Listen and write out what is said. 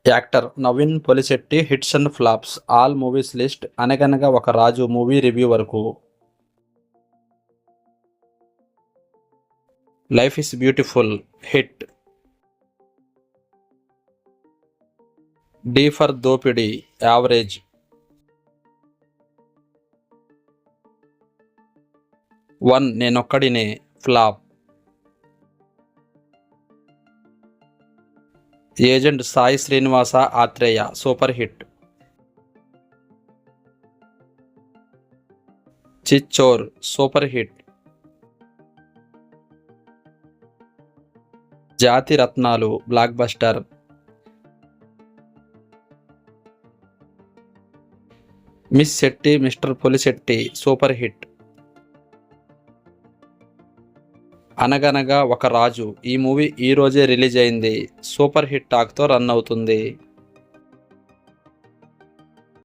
Actor Naveen Polishetty hits and flops all movies list. Anaganaga Oka Raju movie review వరకు. Life is beautiful hit. D for Dopidi average. One Nenokkadine flop. Agent Sai Srinivasa Athreya super hit. Chhichhore super hit. Jathi Ratnalu blockbuster. Miss Shetty mister Polishetty super hit. Anaganaga Oka రాజు ఈ movie ఈ రోజే release అయింది. Super hit టాక్తో run అవుతుంది.